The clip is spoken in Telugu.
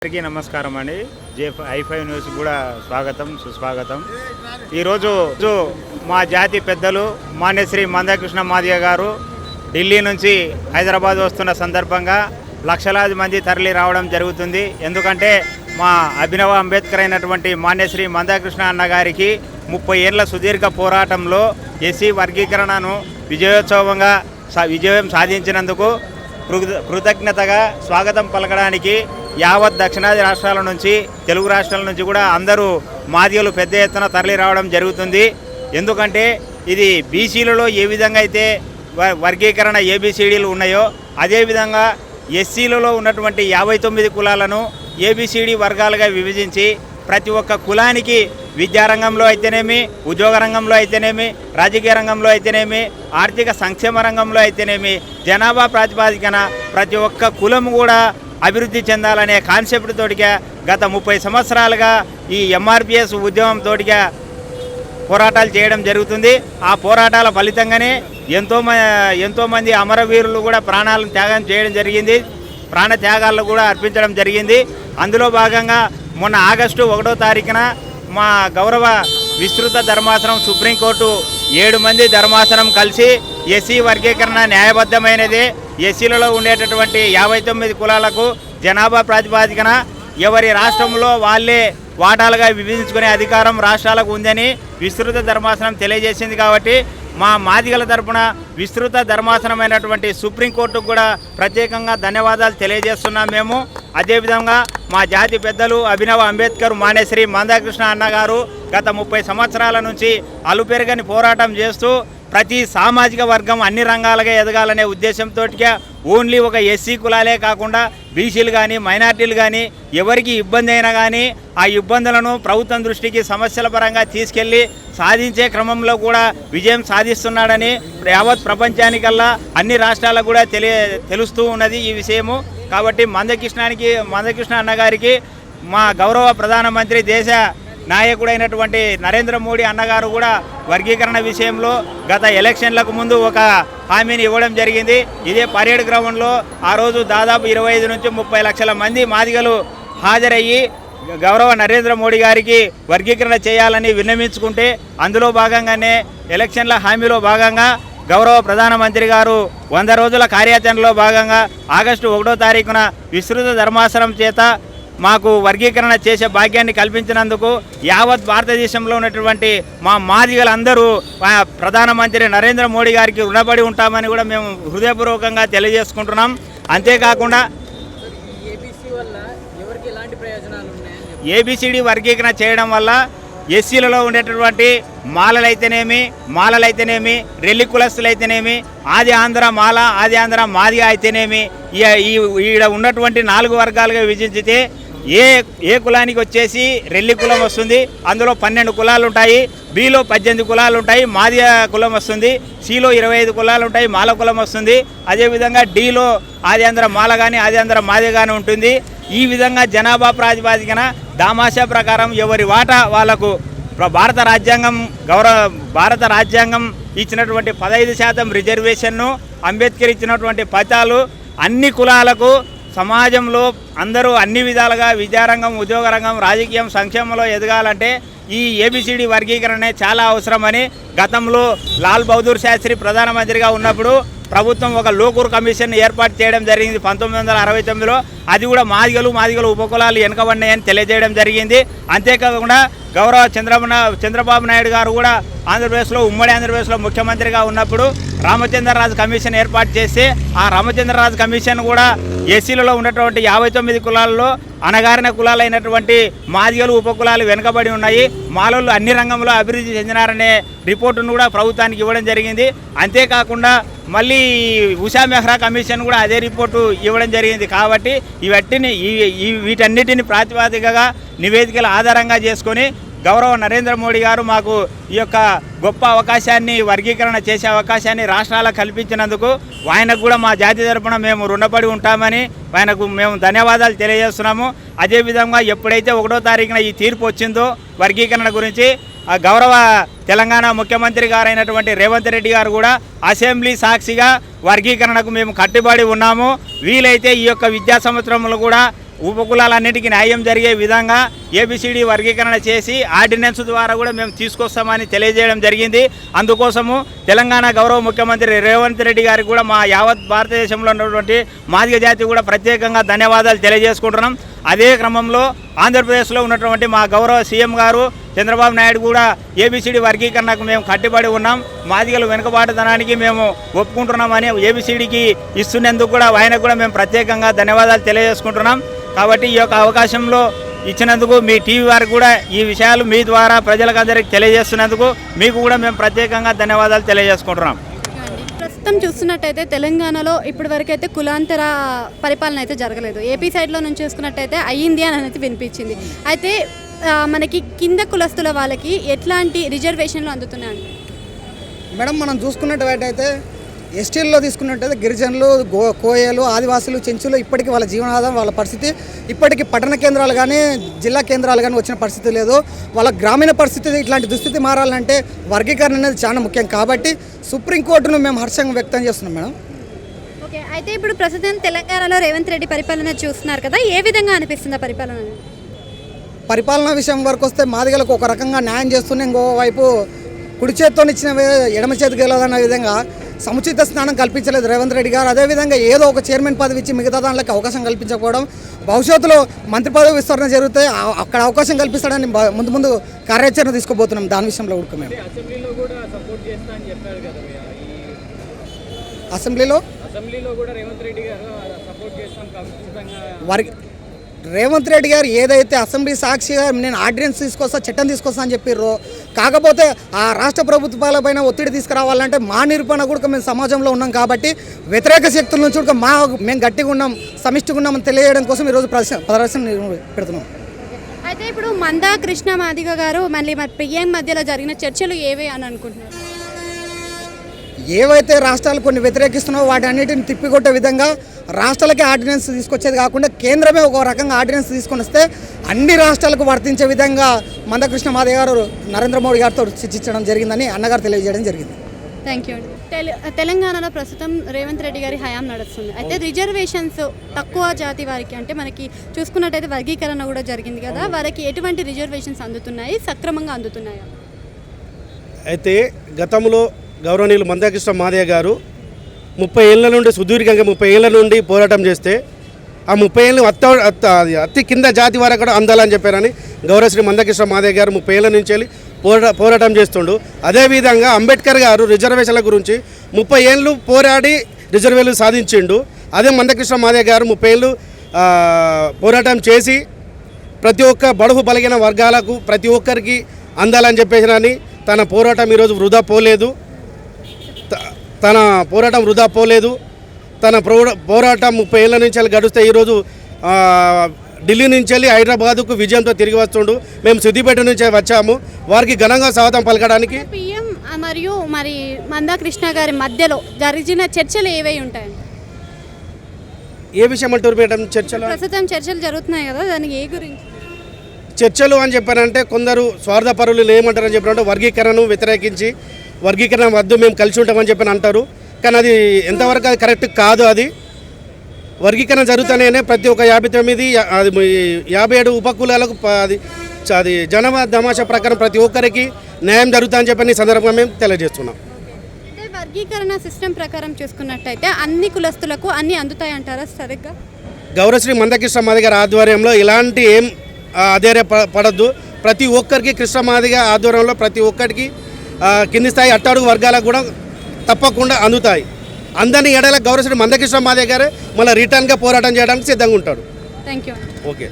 అందరికీ నమస్కారం అండి. ఐ5 న్యూస్ కూడా స్వాగతం సుస్వాగతం. ఈరోజు మా జాతి పెద్దలు మాన్యశ్రీ మందాకృష్ణ మాదిగ గారు ఢిల్లీ నుంచి హైదరాబాద్ వస్తున్న సందర్భంగా లక్షలాది మంది తరలి రావడం జరుగుతుంది. ఎందుకంటే మా అభినవ అంబేద్కర్ అయినటువంటి మాన్యశ్రీ మందాకృష్ణ అన్న గారికి 30 ఏళ్ల సుదీర్ఘ పోరాటంలో ఎస్సీ వర్గీకరణను విజయం సాధించినందుకు కృతజ్ఞతగా స్వాగతం పలకడానికి యావత్ దక్షిణాది రాష్ట్రాల నుంచి తెలుగు రాష్ట్రాల నుంచి కూడా అందరూ మాదిగలు పెద్ద ఎత్తున తరలి రావడం జరుగుతుంది. ఎందుకంటే ఇది బీసీలలో ఏ విధంగా అయితే వర్గీకరణ ఏబిసిడీలు ఉన్నాయో అదేవిధంగా ఎస్సీలలో ఉన్నటువంటి 59 కులాలను ఏబిసిడి వర్గాలుగా విభజించి ప్రతి ఒక్క కులానికి విద్యారంగంలో అయితేనేమి, ఉద్యోగ రంగంలో అయితేనేమి, రాజకీయ రంగంలో అయితేనేమి, ఆర్థిక సంక్షేమ రంగంలో అయితేనేమి జనాభా ప్రాతిపాదికన ప్రతి ఒక్క కులం కూడా అభివృద్ధి చెందాలనే కాన్సెప్ట్ తోటిగా గత 30 సంవత్సరాలుగా ఈ ఎంఆర్పిఎస్ ఉద్యమం తోటిగా పోరాటాలు చేయడం జరుగుతుంది. ఆ పోరాటాల ఫలితంగానే ఎంతోమంది అమరవీరులు కూడా ప్రాణాలను త్యాగం చేయడం జరిగింది, ప్రాణ త్యాగాలను కూడా అర్పించడం జరిగింది. అందులో భాగంగా మొన్న ఆగస్టు 1వ తారీఖున మా గౌరవ విస్తృత ధర్మాసనం సుప్రీంకోర్టు 7 మంది ధర్మాసనం కలిసి ఎస్సీ వర్గీకరణ న్యాయబద్ధమైనదే, ఎస్సీలలో ఉండేటటువంటి 59 కులాలకు జనాభా ప్రాతిపాదికన ఎవరి రాష్ట్రంలో వాళ్ళే వాటాలుగా విభజించుకునే అధికారం రాష్ట్రాలకు ఉందని విస్తృత ధర్మాసనం తెలియజేసింది. కాబట్టి మా మాదిగల తరపున విస్తృత ధర్మాసనమైనటువంటి సుప్రీంకోర్టుకు కూడా ప్రత్యేకంగా ధన్యవాదాలు తెలియజేస్తున్నాం మేము. అదేవిధంగా మా జాతి పెద్దలు అభినవ అంబేద్కర్ మాన్యశ్రీ మందాకృష్ణ అన్నగారు గత 30 సంవత్సరాల నుంచి అలుపెరగని పోరాటం చేస్తూ ప్రతి సామాజిక వర్గం అన్ని రంగాలుగా ఎదగాలనే ఉద్దేశంతో ఓన్లీ ఒక ఎస్సీ కులాలే కాకుండా బీసీలు కానీ మైనార్టీలు కానీ ఎవరికి ఇబ్బంది అయినా కానీ ఆ ఇబ్బందులను ప్రభుత్వం దృష్టికి సమస్యల పరంగా తీసుకెళ్లి సాధించే క్రమంలో కూడా విజయం సాధిస్తున్నాడని యావత్ ప్రపంచానికల్లా అన్ని రాష్ట్రాలకు కూడా తెలుస్తూ ఉన్నది ఈ విషయము. కాబట్టి మందకృష్ణ అన్నగారికి మా గౌరవ ప్రధానమంత్రి దేశ నాయకుడైనటువంటి నరేంద్ర మోడీ అన్నగారు కూడా వర్గీకరణ విషయంలో గత ఎలక్షన్లకు ముందు ఒక హామీని ఇవ్వడం జరిగింది. ఇదే పరేడ్ గ్రౌండ్లో ఆ రోజు దాదాపు 25 నుంచి 30 లక్షల మంది మాదిగలు హాజరయ్యి గౌరవ నరేంద్ర మోడీ గారికి వర్గీకరణ చేయాలని విన్నవించుకుంటే అందులో భాగంగానే ఎలక్షన్ల హామీలో భాగంగా గౌరవ ప్రధానమంత్రి గారు 100 రోజుల కార్యాచరణలో భాగంగా ఆగస్టు 1వ తారీఖున విస్తృత ధర్మాసనం చేత మాకు వర్గీకరణ చేసే భాగ్యాన్ని కల్పించినందుకు యావత్ భారతదేశంలో ఉన్నటువంటి మా మాదిగలందరూ ప్రధానమంత్రి నరేంద్ర మోడీ గారికి రుణపడి ఉంటామని కూడా మేము హృదయపూర్వకంగా తెలియజేసుకుంటున్నాం. అంతేకాకుండా ఏబిసిడి వర్గీకరణ చేయడం వల్ల ఎస్సీలలో ఉండేటటువంటి మాలలైతేనేమి, రెల్లి కులస్తులైతేనేమి, ఆది ఆంధ్ర మాల, ఆది ఆంధ్ర మాదిగ అయితేనేమి ఈడ ఉన్నటువంటి 4 వర్గాలుగా విభజించితే ఏ కులానికి వచ్చేసి రెల్లి కులం వస్తుంది, అందులో 12 కులాలు ఉంటాయి, బిలో 18 కులాలు ఉంటాయి, మాదిగ కులం వస్తుంది, సిలో 25 కులాలు ఉంటాయి, మాల కులం వస్తుంది, అదేవిధంగా డిలో ఆది ఆంధ్ర మాల కానీ ఆది ఆంధ్ర మాదిగ కానీ ఉంటుంది. ఈ విధంగా జనాభా ప్రాతిపాదికన దామాషా ప్రకారం ఎవరి వాటా వాళ్లకు భారత రాజ్యాంగం ఇచ్చినటువంటి 15% రిజర్వేషన్ను, అంబేద్కర్ ఇచ్చినటువంటి ఫలితాలు అన్ని కులాలకు సమాజంలో అందరూ అన్ని విధాలుగా విద్యారంగం, ఉద్యోగ రంగం, రాజకీయం, సంక్షేమంలో ఎదగాలంటే ఈ ఏబిసిడి వర్గీకరణే చాలా అవసరమని గతంలో లాల్ బహదూర్ శాస్త్రి ప్రధానమంత్రిగా ఉన్నప్పుడు ప్రభుత్వం ఒక లోకూర్ కమిషన్ ఏర్పాటు చేయడం జరిగింది 1969లో. అది కూడా మాదిగలు ఉపకులాలు వెనుకబడినాయని తెలియజేయడం జరిగింది. అంతేకాకుండా గౌరవ చంద్రబాబు నాయుడు గారు కూడా ఉమ్మడి ఆంధ్రప్రదేశ్లో ముఖ్యమంత్రిగా ఉన్నప్పుడు రామచంద్రరాజు కమిషన్ ఏర్పాటు చేస్తే ఆ రామచంద్రరాజు కమిషన్ కూడా ఎస్సీలలో ఉన్నటువంటి 59 కులాల్లో అణగారిన కులాలైనటువంటి మాదిగలు ఉపకులాలు వెనుకబడి ఉన్నాయి, మాలలు అన్ని రంగంలో అభివృద్ధి చెందినారనే రిపోర్టును కూడా ప్రభుత్వానికి ఇవ్వడం జరిగింది. అంతేకాకుండా మళ్ళీ ఉషా మెహ్రా కమిషన్ కూడా అదే రిపోర్టు ఇవ్వడం జరిగింది. కాబట్టి వీటన్నిటిని ప్రాతిపాదికగా నివేదికల ఆధారంగా చేసుకొని గౌరవ నరేంద్ర మోడీ గారు మాకు ఈ యొక్క గొప్ప అవకాశాన్ని, వర్గీకరణ చేసే అవకాశాన్ని రాష్ట్రాలకు కల్పించినందుకు ఆయనకు కూడా మా జాతి తరపున మేము రుణపడి ఉంటామని ఆయనకు మేము ధన్యవాదాలు తెలియజేస్తున్నాము. అదేవిధంగా ఎప్పుడైతే 1వ తారీఖున ఈ తీర్పు వచ్చిందో వర్గీకరణ గురించి గౌరవ తెలంగాణ ముఖ్యమంత్రి గారైనటువంటి రేవంత్ రెడ్డి గారు కూడా అసెంబ్లీ సాక్షిగా వర్గీకరణకు మేము కట్టుబడి ఉన్నాము. వీలైతే ఈ యొక్క విద్యా సంవత్సరంలో కూడా ఉపకులాలన్నిటికీ న్యాయం జరిగే విధంగా ఏబిసిడి వర్గీకరణ చేసి ఆర్డినెన్స్ ద్వారా కూడా మేము తీసుకొస్తామని తెలియజేయడం జరిగింది. అందుకోసము తెలంగాణ గౌరవ ముఖ్యమంత్రి రేవంత్ రెడ్డి గారికి కూడా మా యావత్ భారతదేశంలో ఉన్నటువంటి మాదిగ జాతి కూడా ప్రత్యేకంగా ధన్యవాదాలు తెలియజేసుకుంటున్నాం. అదే క్రమంలో ఆంధ్రప్రదేశ్లో ఉన్నటువంటి మా గౌరవ సీఎం గారు చంద్రబాబు నాయుడు కూడా ఏబిసిడి వర్గీకరణకు మేము కట్టుబడి ఉన్నాం. మాదిగలు వెనుకబాటుతనానికి మేము ఒప్పుకుంటున్నామని ఏబిసిడికి ఇస్తున్నందుకు కూడా ఆయనకు కూడా మేము ప్రత్యేకంగా ధన్యవాదాలు తెలియజేసుకుంటున్నాం. కాబట్టి ఈ యొక్క అవకాశంలో ఇచ్చినందుకు మీ టీవీ వారికి కూడా ఈ విషయాలు మీ ద్వారా ప్రజలకు తెలియజేస్తున్నందుకు మీకు కూడా మేము ప్రత్యేకంగా ధన్యవాదాలు తెలియజేసుకుంటున్నాం. ప్రస్తుతం చూస్తున్నట్టయితే తెలంగాణలో ఇప్పటివరకు అయితే కులాంతర పరిపాలన అయితే జరగలేదు. ఏపీ సైడ్లో నుంచి చూసుకున్నట్టయితే అయ్యింది అని అయితే వినిపించింది. అయితే మనకి కింద కులస్తుల వాళ్ళకి ఎట్లాంటి రిజర్వేషన్లు అందుతున్నాయండి? మేడం, మనం చూసుకున్నట్టయితే ఎస్టీల్లో తీసుకున్నట్టయితే గిరిజనులు, కోయలు, ఆదివాసులు, చెంచులు ఇప్పటికీ వాళ్ళ జీవనాధారం, వాళ్ళ పరిస్థితి ఇప్పటికీ పట్టణ కేంద్రాలు కానీ జిల్లా కేంద్రాలు కానీ వచ్చిన పరిస్థితి లేదు. వాళ్ళ గ్రామీణ పరిస్థితి ఇట్లాంటి దుస్థితి మారాలంటే వర్గీకరణ అనేది చాలా ముఖ్యం. కాబట్టి సుప్రీంకోర్టును మేము హర్షంగా వ్యక్తం చేస్తున్నాం మేడం. ఓకే, అయితే ఇప్పుడు ప్రస్తుతం తెలంగాణలో రేవంత్ రెడ్డి పరిపాలన చూస్తున్నారు కదా, ఏ విధంగా అనిపిస్తుంది ఆ పరిపాలన విషయం వరకు వస్తే మాదిగలకు ఒక రకంగా న్యాయం చేస్తూనే ఇంకోవైపు కుడి చేతితో ఇచ్చిన ఎడమ చేతికి వెళ్ళదన్న విధంగా సముచిత స్నానం కల్పించలేదు రేవంత్ రెడ్డి గారు. అదేవిధంగా ఏదో ఒక చైర్మన్ పదవి ఇచ్చి మిగతా దానిలోకి అవకాశం కల్పించకపోవడం, భవిష్యత్తులో మంత్రి పదవి విస్తరణ జరిగితే అక్కడ అవకాశం కల్పిస్తాడని ముందు కార్యాచరణ తీసుకోబోతున్నాం. దాని విషయంలో కూడా మేము అసెంబ్లీలో రేవంత్ రెడ్డి గారు ఏదైతే అసెంబ్లీ సాక్షిగా నేను ఆర్డినెన్స్ తీసుకొస్తా, చట్టం తీసుకొస్తా అని చెప్పారో, కాకపోతే ఆ రాష్ట్ర ప్రభుత్వాలపైన ఒత్తిడి తీసుకురావాలంటే మా నిరూపణ కూడా మేము సమాజంలో ఉన్నాం కాబట్టి వ్యతిరేక శక్తుల నుంచి కూడా మేము గట్టిగా ఉన్నాం, సమిష్టిగా ఉన్నామని తెలియజేయడం కోసం ఈరోజు ప్రదర్శన పెడుతున్నాం. అయితే ఇప్పుడు మందా కృష్ణ మాదిగ గారు మళ్ళీ పిఎం మధ్యలో జరిగిన చర్చలు ఏవే అని అనుకుంటున్నారు? ఏవైతే రాష్ట్రాలు కొన్ని వ్యతిరేకిస్తున్నావో వాటి అన్నిటిని తిప్పికొట్టే విధంగా రాష్ట్రాలకే ఆర్డినెన్స్ తీసుకొచ్చేది కాకుండా కేంద్రమే ఒక రకంగా ఆర్డినెన్స్ తీసుకొని వస్తే అన్ని రాష్ట్రాలకు వర్తించే విధంగా మందకృష్ణ మాదిగ గారు నరేంద్ర మోడీ గారితో చర్చించడం జరిగిందని అన్నగారు తెలియజేయడం జరిగింది. థ్యాంక్ యూ అండి. తెలంగాణలో ప్రస్తుతం రేవంత్ రెడ్డి గారి హయాం నడుస్తుంది. అయితే రిజర్వేషన్స్ తక్కువ జాతి వారికి అంటే మనకి చూసుకున్నట్టయితే వర్గీకరణ కూడా జరిగింది కదా, వారికి ఎటువంటి రిజర్వేషన్స్ అందుతున్నాయి, సక్రమంగా అందుతున్నాయా? అయితే గతంలో గౌరవనీయులు మందకృష్ణ మాదిగ గారు 30 ఏళ్ళ నుండి సుదీర్ఘంగా 30 ఏళ్ళ నుండి పోరాటం చేస్తే ఆ 30 ఏళ్ళు అతి కింద జాతి వారికి కూడా అందాలని చెప్పారని గౌరవశ్రీ మందకృష్ణ మాదిగ గారు 30 ఏళ్ళ నుంచి వెళ్ళి పోరాటం చేస్తుండు. అదేవిధంగా అంబేద్కర్ గారు రిజర్వేషన్ల గురించి 30 ఏళ్ళు పోరాడి రిజర్వేషన్లు సాధించిండు. అదే మందకృష్ణ మాదిగ గారు 30 ఏళ్ళు పోరాటం చేసి ప్రతి ఒక్క బడుగు బలిగిన వర్గాలకు ప్రతి ఒక్కరికి అందాలని చెప్పేసి తన పోరాటం ఈరోజు వృధా పోలేదు. తన పోరాటం 30 ఏళ్ళ నుంచి వెళ్ళి గడిస్తే ఈరోజు ఢిల్లీ నుంచి వెళ్ళి హైదరాబాద్కు విజయంతో తిరిగి వస్తుండు. మేము సిద్దిపేట నుంచి వచ్చాము. వారికి ఘనంగా స్వాగతం పలకడానికి. పిఎం మరియు మరి మందా కృష్ణ గారి మధ్యలో జరిగిన చర్చలు ఏవై ఉంటాయి? ఏ విషయం అంటారు మేడం? ప్రస్తుతం చర్చలు జరుగుతున్నాయి కదా, దానికి ఏ గురించి చర్చలు అని చెప్పారంటే కొందరు స్వార్థపరులు ఏమంటారని చెప్పారంటే వర్గీకరణను వ్యతిరేకించి వర్గీకరణ వద్దు, మేము కలిసి ఉంటామని చెప్పని అంటారు. కానీ అది ఎంతవరకు అది కరెక్ట్ కాదు. అది వర్గీకరణ జరుగుతానే ప్రతి ఒక్క 57 ఉపకులాలకు అది జనమ దమాష ప్రకారం ప్రతి ఒక్కరికి న్యాయం జరుగుతుందని చెప్పని సందర్భంగా మేము తెలియజేస్తున్నాం. అయితే వర్గీకరణ సిస్టమ్ ప్రకారం చూసుకున్నట్టయితే అన్ని కులస్తులకు అన్ని అందుతాయి అంటారా సరిగ్గా? గౌరవశ్రీ మందకృష్ణ మాదిగ గారి ఆధ్వర్యంలో ఇలాంటి ఏం పడద్దు. ప్రతి ఒక్కరికి కృష్ణ మాదిగ ఆధ్వర్యంలో ప్రతి ఒక్కరికి కింది స్థాయి అట్టడుగు వర్గాలకు కూడా తప్పకుండా అందుతాయి. అందరినీ ఎడల గౌరవశ్రీ మందకృష్ణ మాదిగ గారే మళ్ళీ రిటర్న్గా పోరాటం చేయడానికి సిద్ధంగా ఉంటాడు. Thank you. ఓకే.